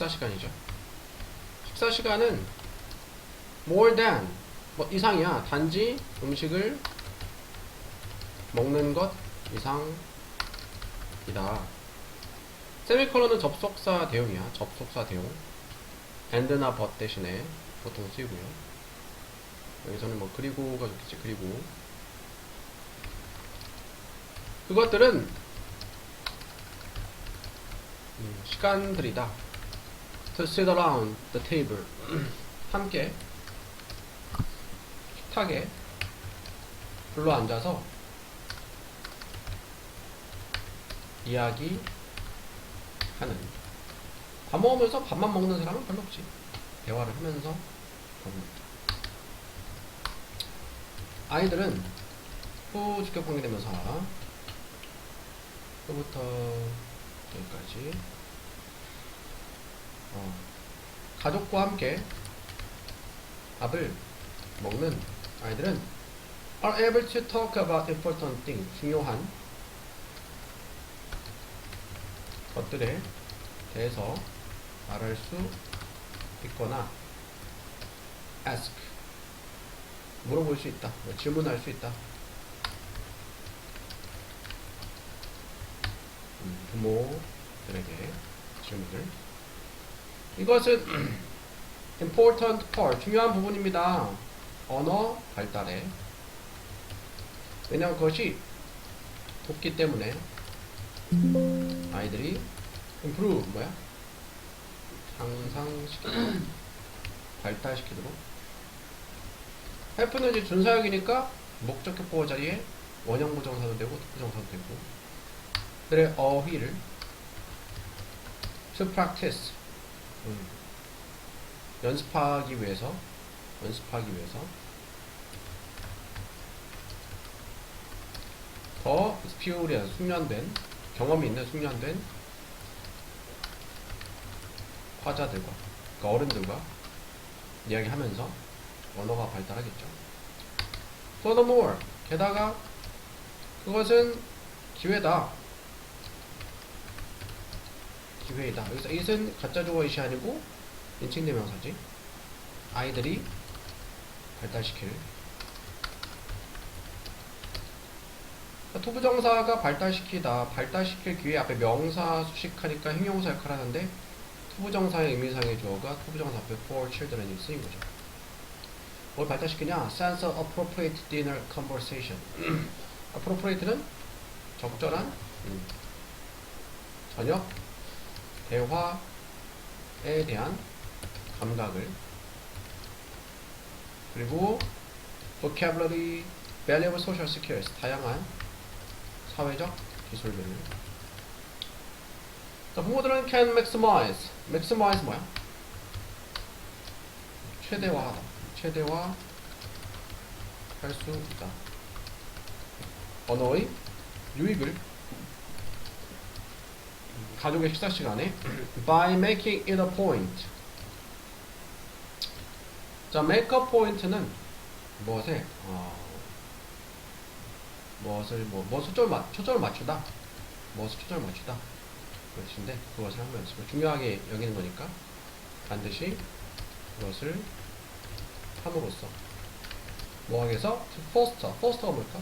식사 시간이죠. 식사 시간은 more than 뭐 이상이야. 단지 음식을 먹는 것 이상이다. 세미콜론은 접속사 대용이야. 접속사 대용. and나 but 대신에 보통 쓰이고요. 여기서는 뭐 그리고가 좋겠지. 그리고 그것들은 시간들이다. To sit around the table. 함께 식탁에 불러 앉아서 이야기하는. 밥 먹으면서 밥만 먹는 사람은 별로 없지. 대화를 하면서 먹는. 아이들은 후주격 관계대명사 또부터 여기까지 가족과 함께 밥을 먹는 아이들은 are able to talk about important things. 중요한 것들에 대해서 말할 수 있거나 ask 물어볼 수 있다. 질문할 수 있다. 부모들에게 질문을. 이것은 important part 중요한 부분입니다. 언어 발달에. 왜냐하면 그것이 돕기 때문에 아이들이 improve 향상시키도록 발달시키도록. help는 이제 준사역이니까 목적격보어 자리에 원형 부정사도 되고 부정사도 되고. 그래 어휘를 to practice 연습하기 위해서 더 experience 숙련된 경험이 있는 숙련된 화자들과 그러니까 어른들과 이야기하면서 언어가 발달하겠죠. Furthermore 게다가 그것은 기회다. 기회이다. 여기서 it은 가짜 주어 it이 아니고 인칭대명사지. 아이들이 발달시킬. 투부정사가 발달시키다. 발달시킬 기회 앞에 명사 수식하니까 행용사 역할을 하는데 투부정사의 의미상의 주어가 투부정사 앞에 for children이 쓰인 거죠. 뭘 발달시키냐? sense of appropriate dinner conversation. appropriate는 적절한 저녁 대화에 대한 감각을. 그리고 vocabulary, valuable social skills 다양한 사회적 기술들을. 자, 부모들은 can maximize. maximize 뭐야? 최대화하다. 최대화 할 수 있다. 언어의 유익을 가족의 식사 시간에 by making it a point. 자, make a point는 무엇에 초점을 맞추다. 무엇을 초점을 맞추다. 그 뜻인데 그것을 한번 연습을 중요하게 여기는 거니까 반드시 그것을 함으로써 뭐 하기 위해서 foster가 뭘까?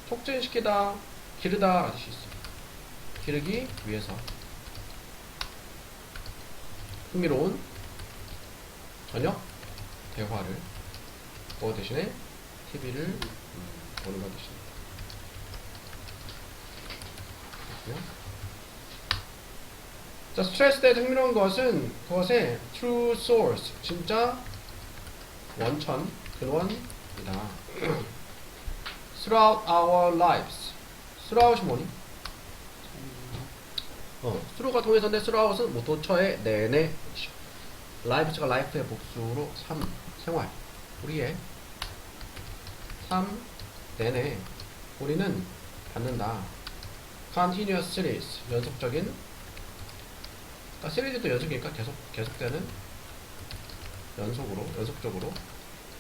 촉진시키다, 기르다 라는 뜻이 있어요. 기르기 위해서 흥미로운 저녁 대화를 그거 대신에 TV를 보는 것 대신에. 자, 스트레스 때 흥미로운 것은 그것의 true source, 진짜 원천, 근원이다. throughout our lives. throughout이 뭐니? through가 통해서인데 throughout은 뭐 도처의 내내. life가 life의 복수로 삶, 생활. 우리의 삶 내내 우리는 받는다. continuous series, 연속적인. 그러니까 시리즈도 연속이니까 계속되는 연속적으로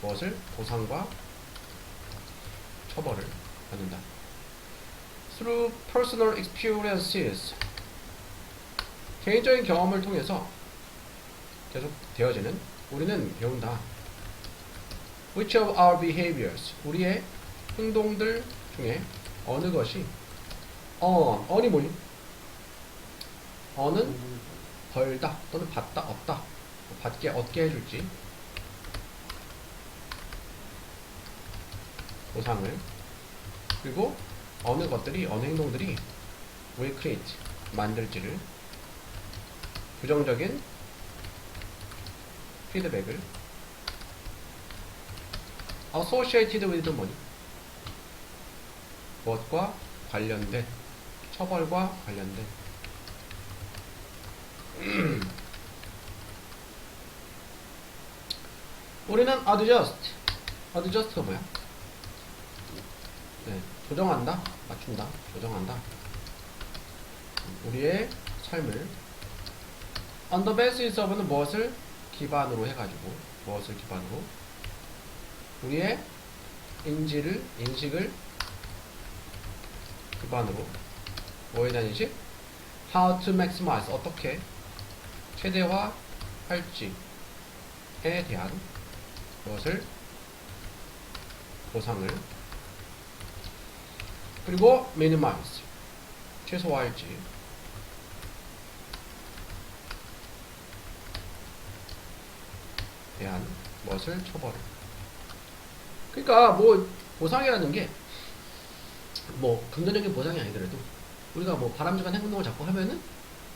무엇을? 보상과 처벌을 받는다. through personal experiences. 개인적인 경험을 통해서 계속 되어지는 우리는 배운다. Which of our behaviors 우리의 행동들 중에 어느 것이 on이 뭐니? on은 벌다 또는 받다 얻다 받게 얻게 해줄지 보상을 그리고 어느 것들이 어느 행동들이 will create 만들지를 부정적인 피드백을 associated with는 뭐니? 무엇과 관련된 처벌과 관련된 우리는 adjust가 뭐야? 네, 조정한다, 맞춘다, 조정한다. 우리의 삶을 on the basis of는 무엇을 기반으로 해가지고 무엇을 기반으로 우리의 인식을 기반으로 뭐에 대한 인식? How to maximize 어떻게 최대화할지에 대한 무엇을 보상을 그리고 minimize 최소화할지 대한 무엇을 처벌을 그러니까 뭐 보상이라는 게 뭐 금전적인 보상이 아니더라도 우리가 뭐 바람직한 행동을 자꾸 하면은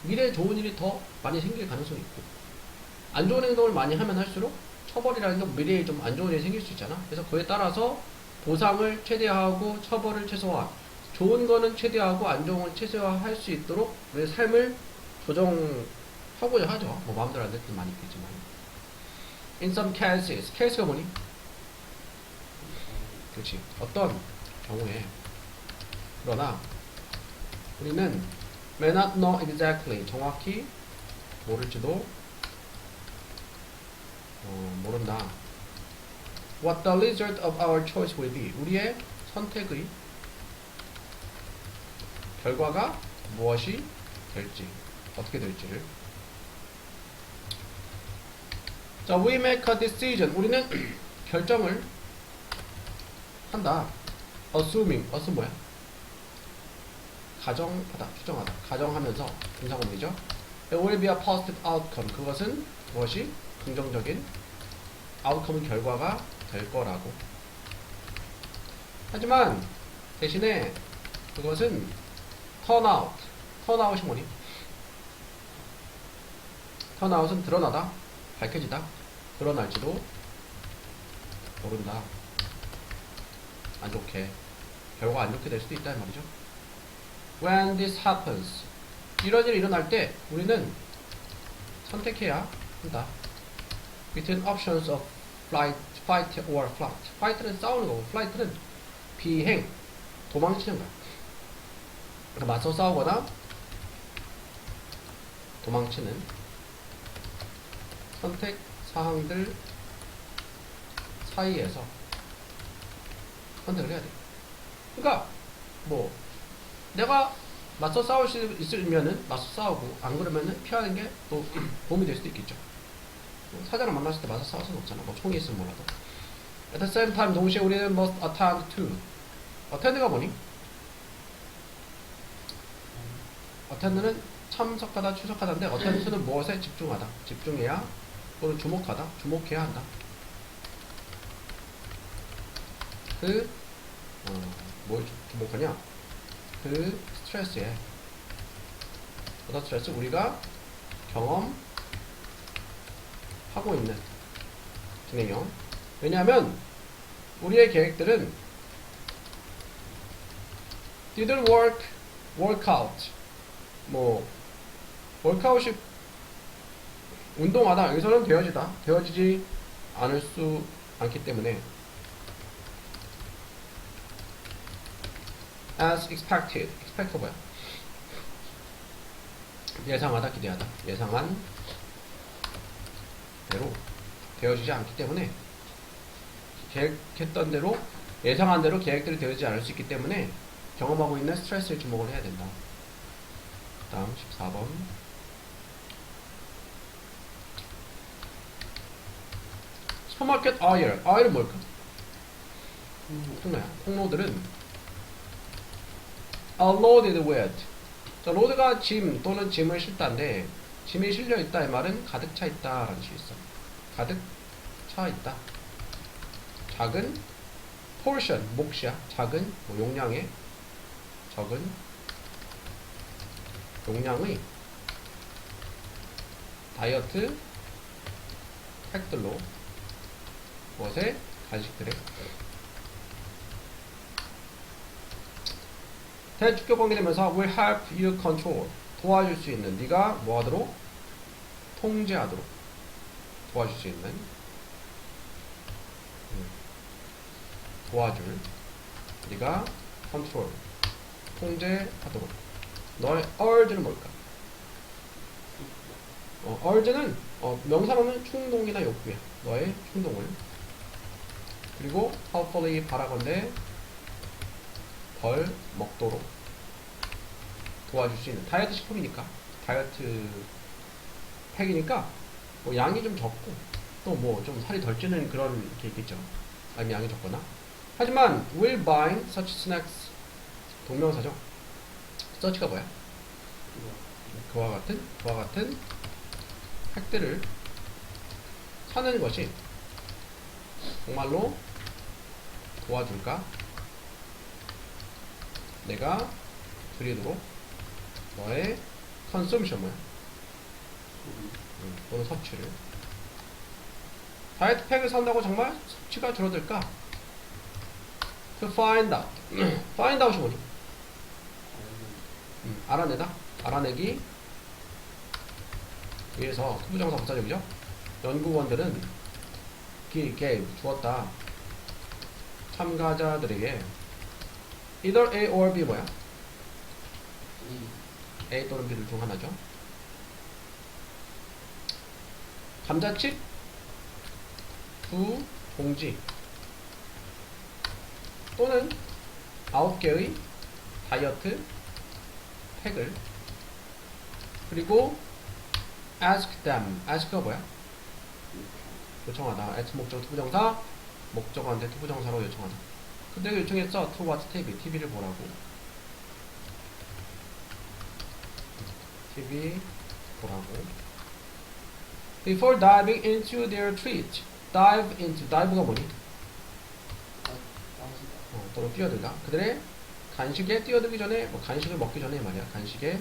미래에 좋은 일이 더 많이 생길 가능성이 있고 안 좋은 행동을 많이 하면 할수록 처벌이라는 게 미래에 좀 안 좋은 일이 생길 수 있잖아. 그래서 그에 따라서 보상을 최대화하고 처벌을 최소화 좋은 거는 최대화하고 안 좋은 건 최소화할 수 있도록 우리의 삶을 조정하고자 하죠. 뭐 마음대로 안 될 때도 많이 있겠지만 In some cases case가 뭐니? 그렇지 어떤 경우에 그러나 우리는 may not know exactly 정확히 모를지도 모른다. What the result of our choice will be 우리의 선택의 결과가 무엇이 될지 어떻게 될지를 자, we make a decision 우리는 결정을 한다. assuming assume 뭐야? 가정하다, 추정하다, 가정하면서 분사구문이죠. It will be a positive outcome. 그것은 무엇이 긍정적인 outcome은 결과가 될 거라고. 하지만 대신에 그것은 turnout이 뭐니? turnout은 드러나다, 밝혀지다, 드러날지도 모른다. 안 좋게 결과가 안 좋게 될 수도 있다 이 말이죠. When this happens 이런 일이 일어날 때 우리는 선택해야 한다. Between options of fight or flight. fight는 싸우는 거고 flight는 비행, 도망치는 거야. 그러니까 맞서 싸우거나 도망치는 선택 사항들 사이에서 선택을 해야 돼. 그러니까 뭐 내가 맞서 싸울 수 있으면은 맞서 싸우고 안 그러면은 피하는 게 또 도움이 될 수도 있겠죠. 사자랑 만났을 때 맞서 싸울 수는 없잖아. 뭐 총이 있으면 뭐라도. At the same time 동시에 우리는 must attend to. attend가 뭐니? attend는 참석하다, 출석하다인데 attend는 무엇에 집중하다, 집중해야 또는 주목하다, 주목해야 한다. 뭘 주목하냐? 그 스트레스에 어떤 스트레스? 우리가 경험하고 있는 진행형. 왜냐하면 우리의 계획들은 didn't work out 뭐 workout이 운동하다 여기서는 되어지지 않을 수 않기 때문에 as expected 뭐야? 예상하다, 기대하다. 예상한 대로 되어지지 않기 때문에 계획했던 대로 예상한 대로 계획대로 되어지지 않을 수 있기 때문에 경험하고 있는 스트레스에 주목을 해야 된다. 다음 14번 슈퍼마켓 아일. 아일은 뭘까? 통로야. 통로들은 loaded with. 자, load가 짐 또는 짐을 싣다인데 짐이 실려 있다 이 말은 가득 차 있다라는 뜻이 있어. 가득 차 있다. 작은 portion 몫이야. 작은 뭐 용량의 적은 용량의 다이어트 팩들로 무엇의 간식들의 대주격 관계되면서 will help you control 도와줄 수 있는 네가 뭐하도록 통제하도록 도와줄 수 있는 도와줄 네가 control 통제하도록 너의 urge는 뭘까? urge는 명사로는 충동이나 욕구야. 너의 충동을. 그리고 hopefully 바라건대 덜 먹도록 도와줄 수 있는 다이어트 식품이니까 다이어트 팩이니까 뭐 양이 좀 적고 또 뭐 좀 살이 덜 찌는 그런 게 있겠죠. 아니면 양이 적거나. 하지만 will bind such snacks 동명사죠. such가 뭐야? 그와 같은 팩들을 사는 것이 정말로 도와줄까? 내가 드리도록 너의 컨섬션 뭐야? 또는 섭취를 다이어트 팩을 산다고 정말 섭취가 줄어들까? To find out find out이 뭐니? 알아내다 알아내기 위해서 투부정사 부사적이죠? 연구원들은 gave 주었다 참가자들에게 either A or B 뭐야? A 또는 B를 중 하나죠. 감자칩 2봉지 또는 9개의 다이어트 팩을 그리고 ask them ask가 뭐야? 요청하다. at 목적 투부정사 목적어한테 투부정사로 요청하다. 근데 요청했어. to watch TV TV를 보라고. TV 보라고. Before diving into their treat. dive into dive가 뭐니? 또는 뛰어들다. 그들의 간식에 뛰어들기 전에 뭐 간식을 먹기 전에 말이야. 간식에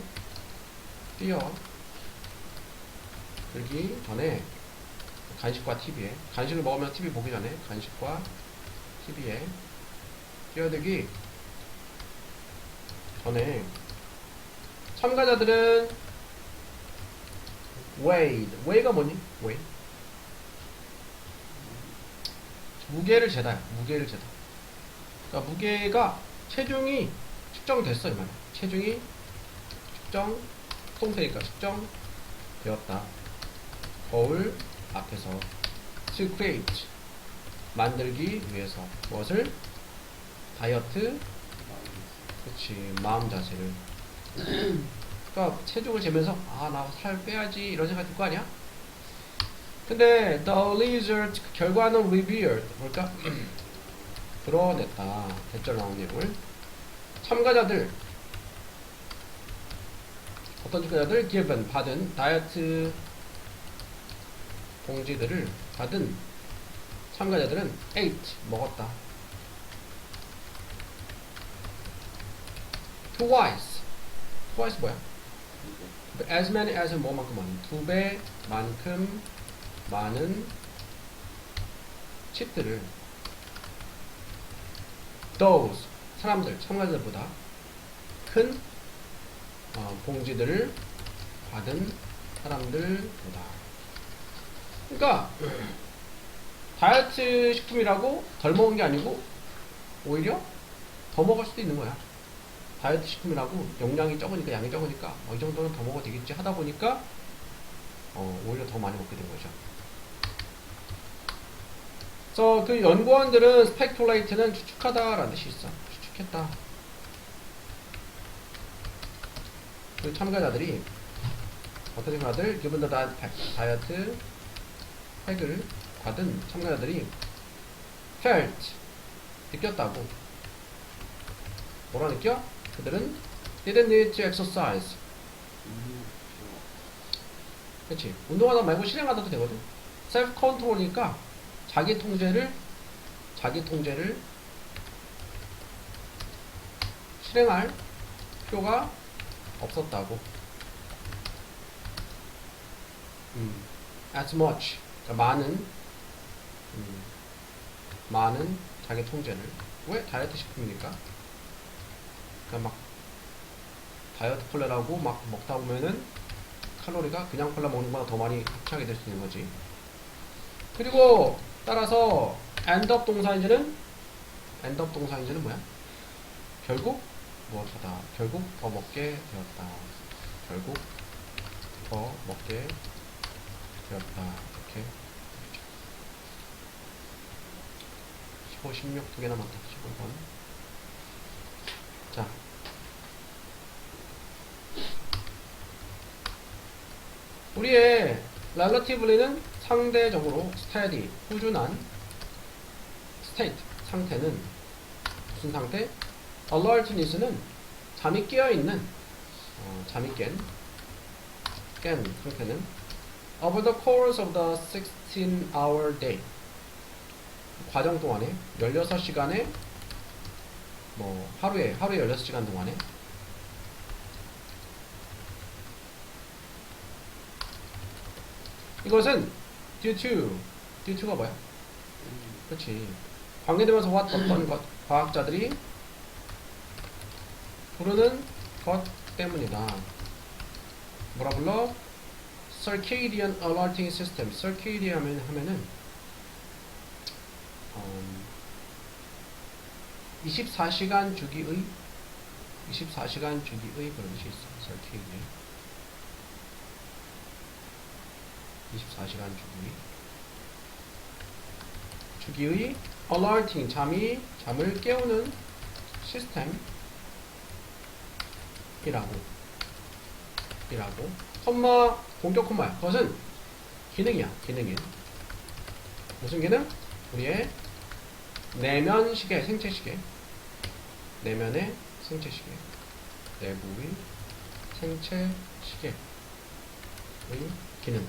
뛰어들기 전에 간식과 TV에 간식을 먹으면 TV 보기 전에 간식과 TV에 뛰어들기 전에 참가자들은 weigh가 뭐니? weigh 무게를 재다. 무게를 재다. 그러니까 무게가 체중이 측정됐어 이 말이야. 체중이 측정 통태니까 측정되었다. 거울 앞에서 to create 만들기 위해서 무엇을? 다이어트 그치 마음 자세를 그러니까 체중을 재면서 아 나 살 빼야지 이런 생각이 들 거 아니야? 근데 the result 결과는 revealed 뭘까? 드러냈다. 대절 나온 내용을 참가자들 어떤 참가자들 given 받은 다이어트 봉지들을 받은 참가자들은 ate 먹었다. twice 뭐야? as many as은 뭐만큼 많은 2배만큼 많은 칩들을 those 사람들 참가자들보다 큰 봉지들을 받은 사람들보다 그러니까 다이어트 식품이라고 덜 먹은 게 아니고 오히려 더 먹을 수도 있는 거야. 다이어트 식품이라고 용량이 적으니까 양이 적으니까 이 정도는 더 먹어도 되겠지 하다 보니까 오히려 더 많이 먹게 된 거죠. 그래서 그 연구원들은 speculate는 추측하다라는 뜻이 있어. 추측했다. 그 참가자들이 어떤 참가자들 given the diet 팩을 받은 참가자들이 felt 느꼈다고. 뭐라 느껴? 그들은 didn't need to exercise. 그렇지. 운동하다 말고 실행하다도 되거든. self control이니까 자기 통제를 실행할 필요가 없었다고. as much. 그러니까 많은 자기 통제를. 왜? 다이어트 식품이니까. 그러니까 막 다이어트 콜라라고 막 먹다 보면은 칼로리가 그냥 콜라 먹는 것보다 더 많이 섭취하게 될 수 있는 거지. 그리고 따라서 end up 동사인지는 뭐야? 결국 무엇하다. 결국 더 먹게 되었다. 결국 더 먹게 되었다. 이렇게 15, 16 두 개나 많다. 15번. 자. 우리의 relatively는 상대적으로 steady, 꾸준한 state, 상태는 무슨 상태? alertness는 잠이 깨어있는, 잠이 깬 상태는 over the course of the 16-hour day. 과정 동안에 16시간에 하루에 16시간 동안에 이것은 due to가 뭐야? 그렇지. 관계되면서 어떤 것, 과학자들이 부르는 것 때문이다. 뭐라 불러? circadian alerting system. circadian 하면은 24시간 주기의 그런 뜻이 있어. circadian. 24시간 주기의 alerting, 잠을 깨우는 시스템이라고. 콤마, 공격 콤마야. 그것은 기능이야. 무슨 기능? 우리의 내면 시계, 생체 시계. 내면의 생체 시계. 내부의 생체 시계의 기능.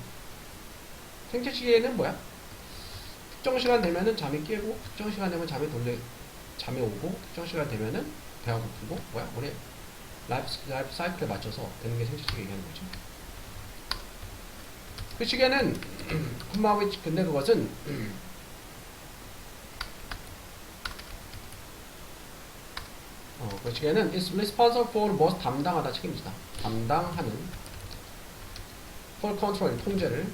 생체 시계는 뭐야? 특정 시간 되면은 잠이 깨고, 특정 시간 되면 잠이 오고, 특정 시간 되면은 배가 고프고, 뭐야? 우리 라이프 사이클에 맞춰서 되는 게 생체 시계 얘기하는 거지. 그 시계는 근데 그것은 그 시계는 is responsible for 무엇 담당하다, 책임지다. 담당하는 for control, 통제를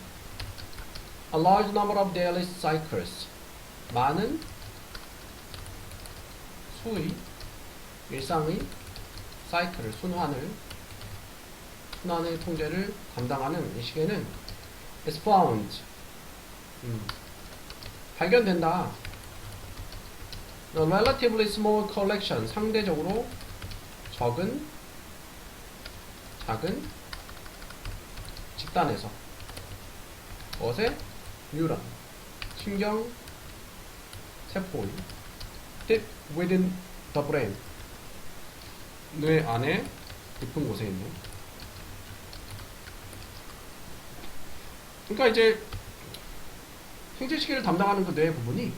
a large number of daily cycles, 많은 수의 일상의 사이클을, 순환의 통제를 담당하는 이 시계는 is found, 발견된다. A relatively small collection, 상대적으로 작은 집단에서 무엇에? 뉴런, 신경 세포의 deep within the brain, 뇌 안에 깊은 곳에 있는. 그러니까 이제 생체시계를 담당하는 그 뇌 부분이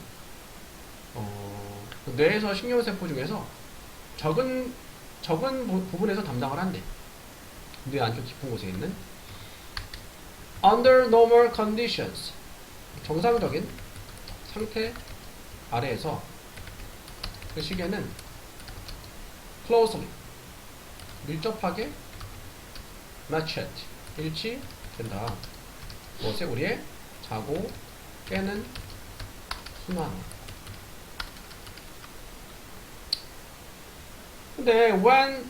그 뇌에서 신경세포 중에서 적은 부분에서 담당을 한대. 뇌 안쪽 깊은 곳에 있는. Under normal conditions, 정상적인 상태 아래에서 그 시계는 closely, 밀접하게 matched, 일치된다. 무엇에? 우리의 자고 깨는 순환. 근데 when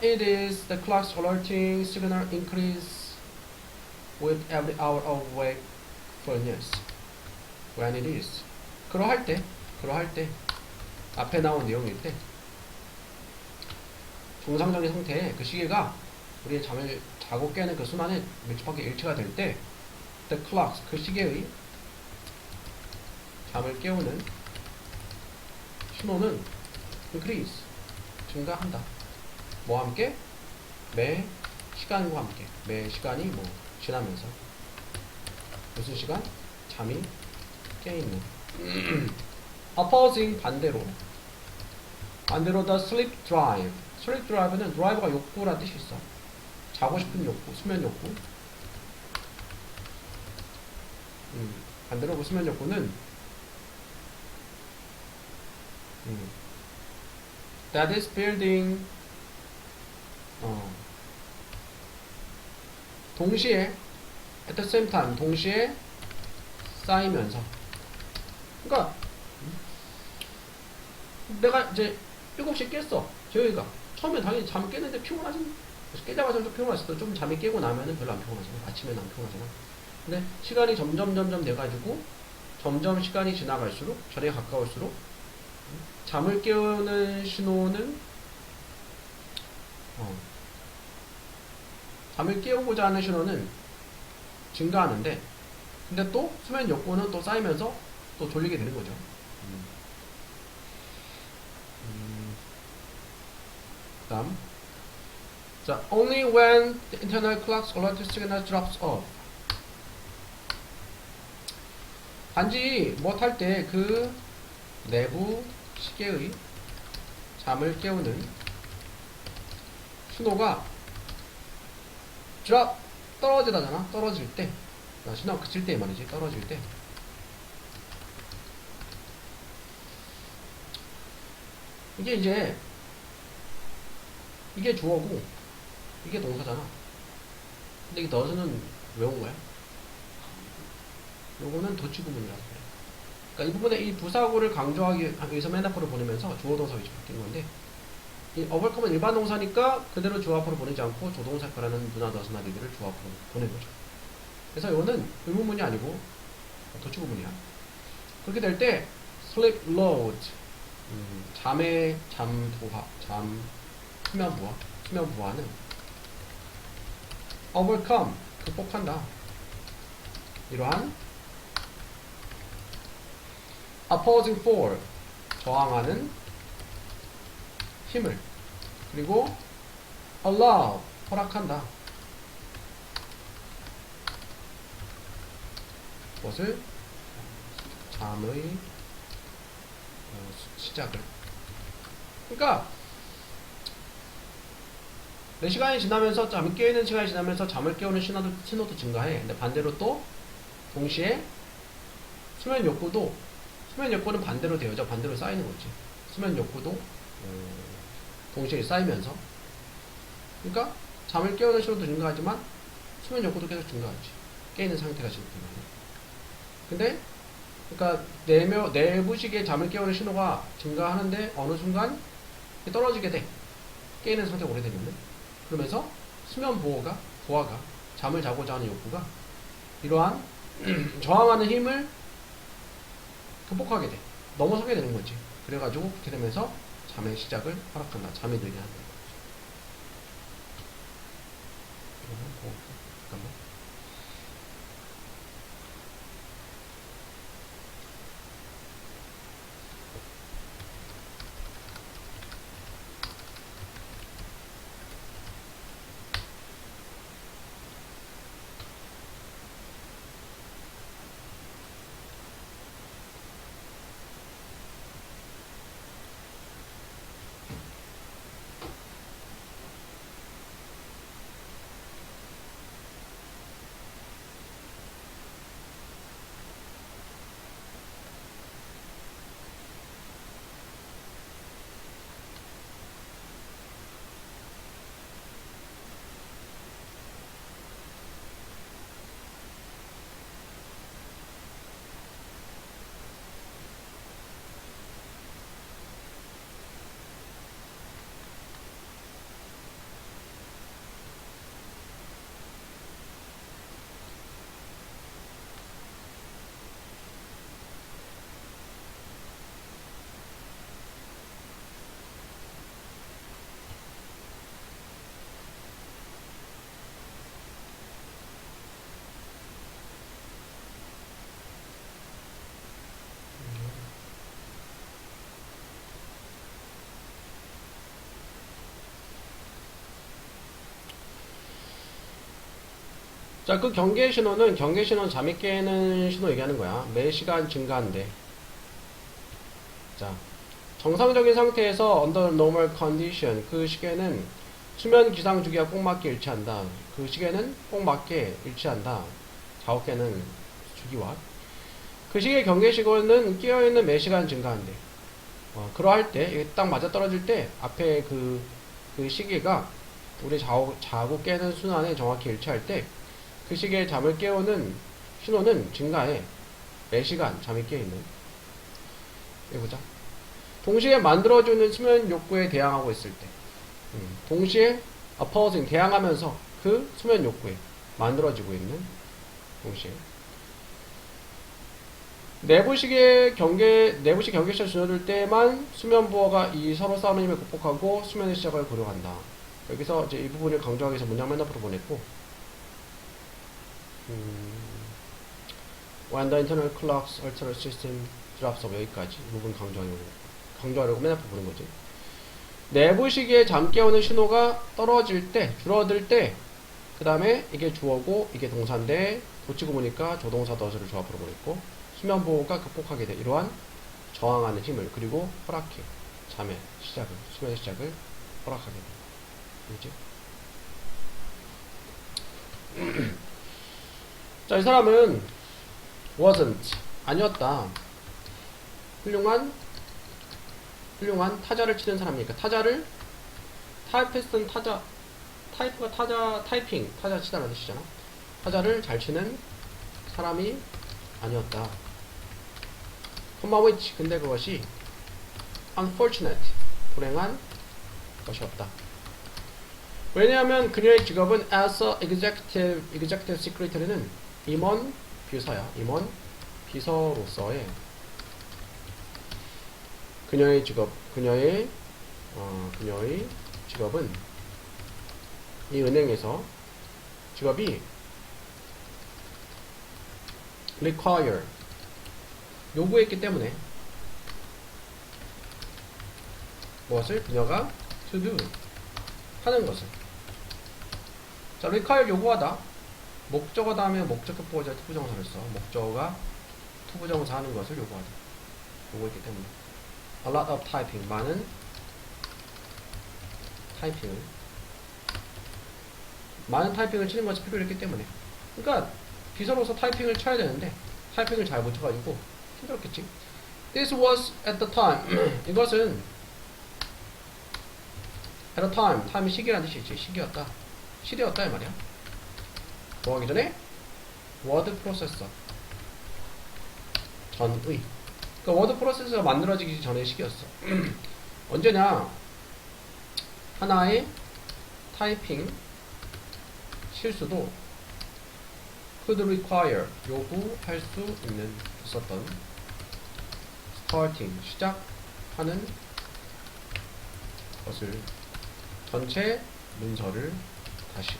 it is the clock's alerting signal increase with every hour of wakefulness. When it is. 그러할 때 앞에 나온 내용일 때 정상적인 상태에 그 시계가 우리의 잠을 자고 깨는 그 순환에 밀접하게 일치가 될 때 the clocks, 그 시계의 잠을 깨우는 신호는 increase, 증가한다. 뭐와 함께? 매 시간과 함께. 매 시간이 뭐 지나면서. 무슨 시간? 잠이 깨있는. opposing, 반대로. 반대로 the sleep drive. sleep drive는 드라이브가 욕구란 뜻이 있어. 자고 싶은 욕구, 수면 욕구. 반대로 그 수면 욕구는 that is building, 동시에 at the same time, 동시에 쌓이면서. 그러니까 내가 이제 7시에 깼어. 재영이가 처음에 당연히 잠 깼는데 피곤하지. 깨자마자 좀 피곤했을 때 좀 잠이 깨고 나면은 별로 안 피곤하잖아. 아침에는 안 피곤하잖아. 근데 시간이 점점 돼가지고 점점 시간이 지나갈수록, 저녁에 가까울수록 잠을 깨우는 신호는 잠을 깨우고자 하는 신호는 증가하는데, 근데 또 수면 욕구는 또 쌓이면서 또 졸리게 되는 거죠. 다음. 자, only when the internal clock's alert signal drops off. 단지 뭐 탈 때 그 내부 시계의 잠을 깨우는 신호가 drop, 떨어지다잖아. 떨어질 때. 신호가 그칠 때 말이지. 떨어질 때. 이게 이제 이게 주어고 이게 동사잖아. 근데 이 does는 왜 온 거야? 요거는 도치 구문이라서 그래. 그러니까 이 부분에 이 부사구를 강조하기 위해서 맨 앞으로 보내면서 주어 동사 위치 바뀐 건데, 이 overcome은 일반 동사니까 그대로 주어 앞으로 보내지 않고 조동사과라는 누나 does나 리드를 주어 앞으로 보낸 거죠. 그래서 요거는 의문문이 아니고 도치 구문이야. 그렇게 될 때 sleep load, 잠의 잠부하, 수면 부하는 overcome, 극복한다. 이러한 opposing force, 저항하는 힘을, 그리고 allow, 허락한다. 무엇을? 잠의 시작을. 그러니까 내 시간이 지나면서 잠이 깨어있는 시간이 지나면서 잠을 깨우는 신호도 증가해. 근데 반대로 또 동시에 수면 욕구는 반대로 되어져. 반대로 쌓이는 거지. 수면 욕구도 동시에 쌓이면서. 그러니까 잠을 깨우는 신호도 증가하지만 수면 욕구도 계속 증가하지. 깨있는 상태가 지금 근데 그러니까 내부식의 잠을 깨우는 신호가 증가하는데 어느 순간 떨어지게 돼. 깨있는 상태가 오래되면. 그러면서 수면 부하가 잠을 자고자 하는 욕구가 이러한 저항하는 힘을 극복하게 돼. 넘어서게 되는 거지. 그래가지고 그렇게 되면서 잠의 시작을 허락한다. 잠이 들게 한다. 잠깐만. 자, 그 경계 신호는 잠이 깨는 신호 얘기하는 거야. 매 시간 증가한대. 자, 정상적인 상태에서 under normal condition 그 시계는 수면 기상 주기와 꼭 맞게 일치한다. 그 시계는 꼭 맞게 일치한다. 자고 깨는 주기와. 그 시계 경계 시간은 깨어있는 매 시간 증가한대. 그러할 때, 이게 딱 맞아 떨어질 때, 앞에 그 시계가 우리 자고 깨는 순환에 정확히 일치할 때, 그 시계의 잠을 깨우는 신호는 증가해. 매 시간 잠이 깨있는. 여기 보자. 동시에 만들어주는 수면 욕구에 대항하고 있을 때. 동시에 opposing, 대항하면서 그 수면 욕구에 만들어지고 있는 동시에. 내부식 경계시를 줄여줄 때만 수면 부호가 이 서로 싸우는 힘을 극복하고 수면의 시작을 고려한다. 여기서 이제 이 부분을 강조하기 위해서 문장 맨 앞으로 보냈고, when the internal clock's altered system drops off 여기까지 이 부분 강조하려고 맨 앞으로 보는 거지. 내부 시계에 잠 깨우는 신호가 떨어질 때, 줄어들 때, 그 다음에 이게 주어고 이게 동사인데 고치고 보니까 조동사 더스를 조합으로 보냈고, 수면 보호가 극복하게 돼. 이러한 저항하는 힘을 그리고 허락해. 잠의 시작을, 수면의 시작을 허락하게 돼. 그렇지? 자, 이 사람은 wasn't, 아니었다. 훌륭한 타자를 치는 사람이니까 타자를 타이피스트는 타자 치다라는 뜻이잖아. 타자를 잘 치는 사람이 아니었다. which, 근데 그것이 unfortunate, 불행한 것이었다. 왜냐하면 그녀의 직업은 as a executive secretary는 임원 비서로서의 그녀의 직업은 이 은행에서 직업이 require, 요구했기 때문에 무엇을? 그녀가 to do, 하는 것을. 자, require 요구하다. 목적어 다음에 목적격 보호자 투부정사를 써. 목적어가 투부정사 하는 것을 요구하다. 요구했기 때문에. a lot of typing, 많은 타이핑을 치는 것이 필요했기 때문에. 그러니까 비서로서 타이핑을 쳐야 되는데 타이핑을 잘 못 쳐가지고 힘들었겠지. This was at the time. 이것은 at the time. time이 시기라는 뜻이지. 시기였다 이 말이야. 뭐 하기 전에? word processor. 전의. 그러니까 워드 프로세서가 만들어지기 전의 시기였어. 언제냐? 하나의 타이핑 실수도 could require, 요구할 수 있었던 starting, 시작하는 것을, 전체 문서를 다시.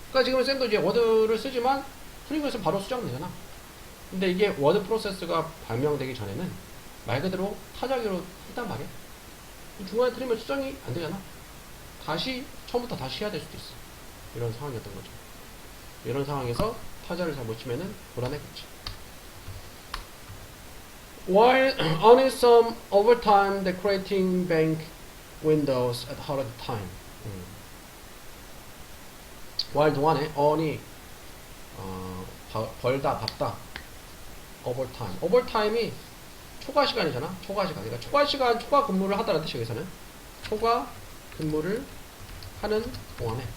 그러니까 지금 쌤도 이제 워드를 쓰지만 프리그에서 바로 수정되잖아. 근데 이게 워드 프로세스가 발명되기 전에는 말 그대로 타자기로 했단 말이야. 중간에 틀리면 수정이 안 되잖아. 처음부터 다시 해야 될 수도 있어. 이런 상황이었던 거죠. 이런 상황에서 타자를 잘 못 치면은 곤란했겠지. While earning some overtime decorating bank windows at holiday time. while 동안에 earn이 벌다, 받다. overtime이 초과 시간이잖아. 그러니까 초과 근무를 하다라는 뜻이 여기서는. 초과 근무를 하는 동안에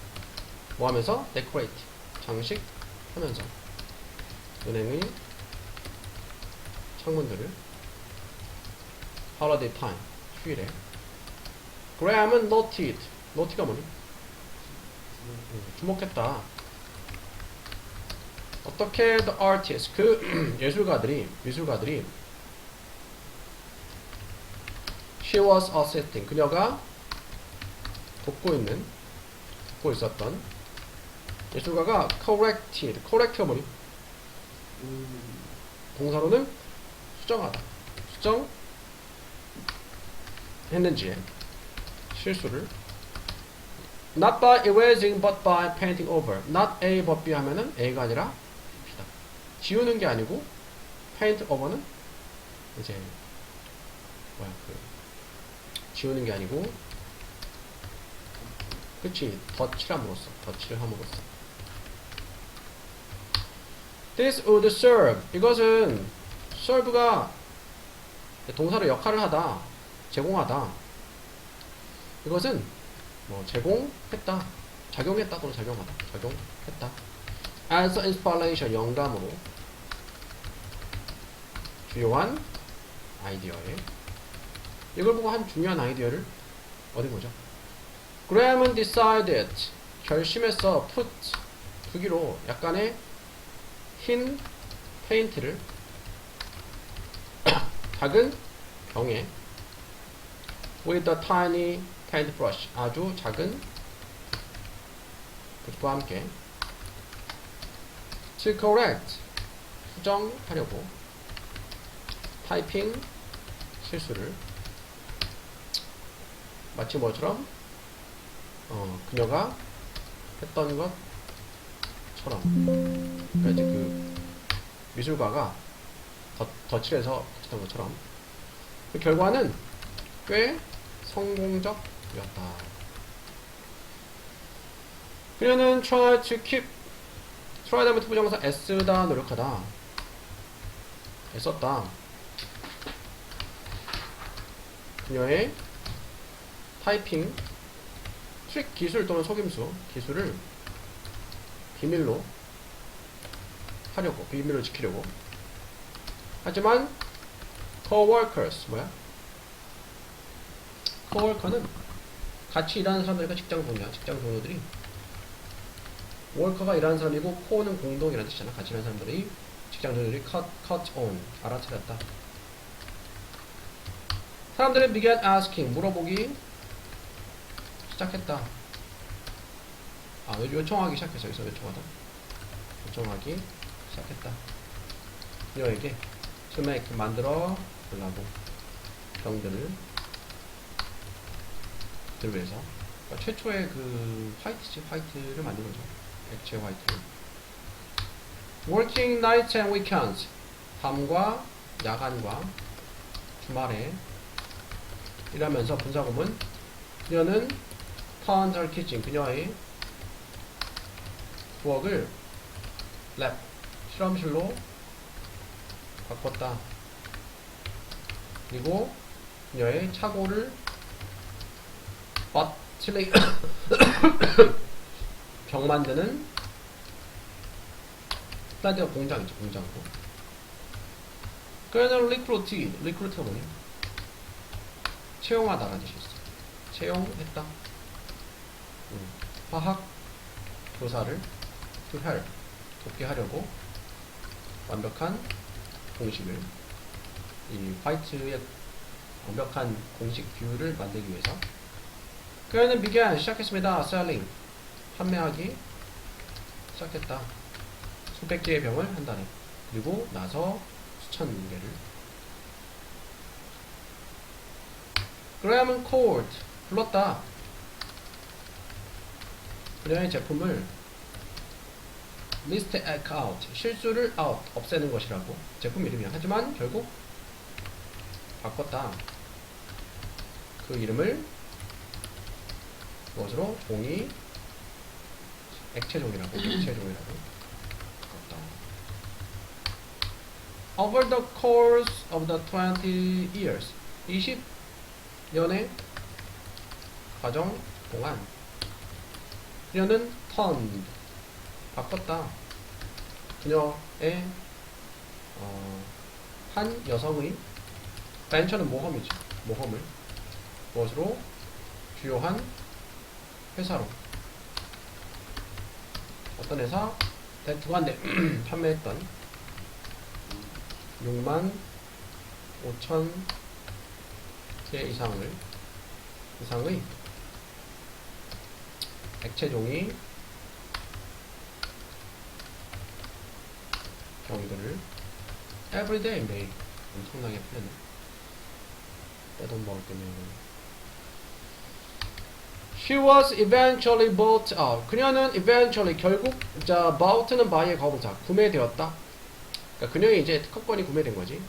뭐 하면서? decorate, 장식하면서 은행의 창문들을 holiday time, 휴일에. Graham은 note가 뭐니? 주목했다. 어떻게 the artist, 그 예술가들이 she was assisting, 그녀가 돕고 있었던 예술가가 correct가 뭐니? 동사로는 수정하다. 수정했는지에 실수를 Not by erasing but by painting over. Not A but B 하면은 A가 아니라 B다. 지우는 게 아니고 paint over는 이제 뭐야 지우는 게 아니고 그치 덧칠함으로써 덧칠을 함으로써 This would serve. 이것은 serve가 동사로 역할을 하다, 제공하다. 이것은 뭐 제공했다, 작용했다 또는 작용하다, 작용했다. As inspiration, 영감으로 주요한 아이디어에 이걸 보고 한 중요한 아이디어를 얻은 거죠. Graham은 decided, 결심했어. put, 두기로 약간의 흰 페인트를 작은 병에 with a tiny paintbrush, 아주 작은 붓과 함께 to correct, 수정하려고 타이핑 실수를 마치 뭐처럼 그녀가 했던 것처럼. 그러니까 이제 그 미술가가 덧칠해서 했던 것처럼. 그 결과는 꽤 성공적이었다. 그녀는 try to keep, try 다음에 투부정사 애쓰다, 노력하다, 애썼다. 그녀의 타이핑 트릭 기술 또는 속임수 기술을 비밀로 하려고, 비밀로 지키려고. 하지만 coworkers, 뭐야? coworker는 같이 일하는 사람들과 직장 동료야. 직장 동료들이 worker가 일하는 사람이고 co는 공동이라는 뜻이잖아. 같이 일하는 사람들이, 직장 동료들이 caught on, 알아차렸다. 사람들은 began asking, 물어보기 시작했다. 요청하기 시작했어. 여기서 요청하다. 요청하기 시작했다. 그녀에게 to make, 만들어 보려고, 병들을 위해서. 그러니까 최초의 그 화이트를 만든 거죠. 액체 화이트를. Working nights and weekends, 밤과 야간과 주말에 일하면서 분사구문. 그녀는 turned her kitchen, 그녀의 부엌을 랩, 실험실로 바꿨다. 그리고 그녀의 차고를 bottling, 병 만드는 플란트가 공장이죠. 공장으로. 그녀는 recruit가 뭐냐? 채용하다라는 뜻이 있어. 채용했다. 화학 교사를 to help, 돕게 하려고 완벽한 공식을, 이 화이트의 완벽한 공식 뷰를 만들기 위해서. 그녀는 began, 시작했습니다. selling, 판매하기 시작했다. 수백 개의 병을 한 달에. 그리고 나서 수천 개를. 그레함은 called, 불렀다. 그녀의 제품을 list out, 실수를 out, 없애는 것이라고. 제품 이름이야. 하지만 결국 바꿨다. 그 이름을 무엇으로? 종이, 액체종이라고. 액체종이라고 바꿨다. Over the course of the 20 years, 20년의 과정 동안 그녀는 turned, 바꿨다. 그녀의 한 여성의, 벤처는 모험이지. 모험을 무엇으로? 주요한 회사로. 어떤 회사? 두간데 판매했던 6만 5천 개 이상의 액체종이 병들을 everyday, 매일. 엄청나게 풀렸네. 떼돈 먹을 때는 He was eventually bought. 그녀는 eventually 결국 자 bought는 buy의 거부사 구매되었다. 그러니까 그녀의 이제 특허권이 구매된 거지.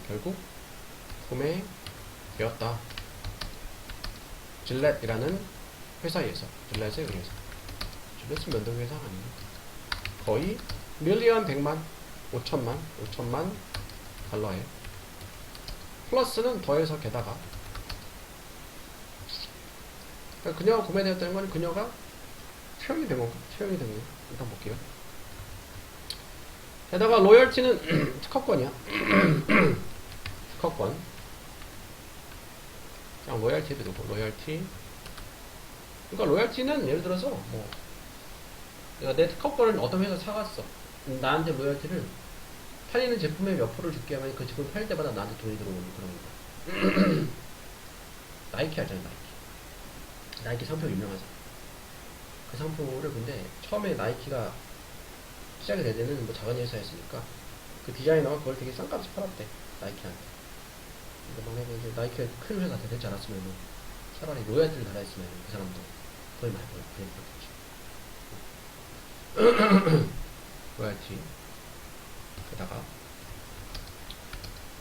결국 구매되었다. 질렛이라는 회사에서 질렛에 의해서. 질렛은 면도회사 아니에요. 거의 밀리언 100만 5천만 달러에 플러스는 더해서 게다가 그러니까 그녀가 구매되었다는 건 그녀가 채용이 된 건가? 채용이 된 건가? 일단 볼게요. 게다가 로열티는 특허권이야. 특허권. 그냥 로열티도 되고 로열티. 그러니까 로열티는 예를 들어서 뭐 내가 내 특허권을 어떤 회사 사갔어. 나한테 로열티를 팔리는 제품의 몇 프로를 줄게 하면 그 제품 팔 때마다 나한테 돈이 들어오는 그런 거. 나이키 알잖아, 나이키. 나이키 상표 유명하잖아. 그 상표를 근데 처음에 나이키가 시작이 될 때는 뭐 작은 회사였으니까 그 디자이너가 그걸 되게 싼 값에 팔았대, 나이키한테. 근데 만약에 이제 나이키가 큰 회사 되지 않았으면 차라리 로열티를 달아있으면 그 사람도 돈이 많이 벌었겠지. 로열티. 게다가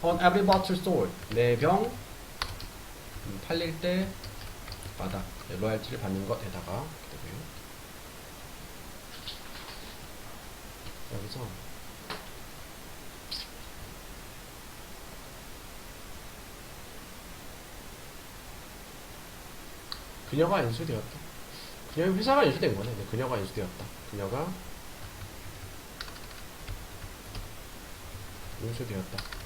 on every bottle sold 네 병 팔릴 때마다 로열티를 받는 것에다가 여기서 그녀가 인수되었다. 그녀의 회사가 인수된 거네. 그녀가 인수되었다. 그녀가 인수되었다.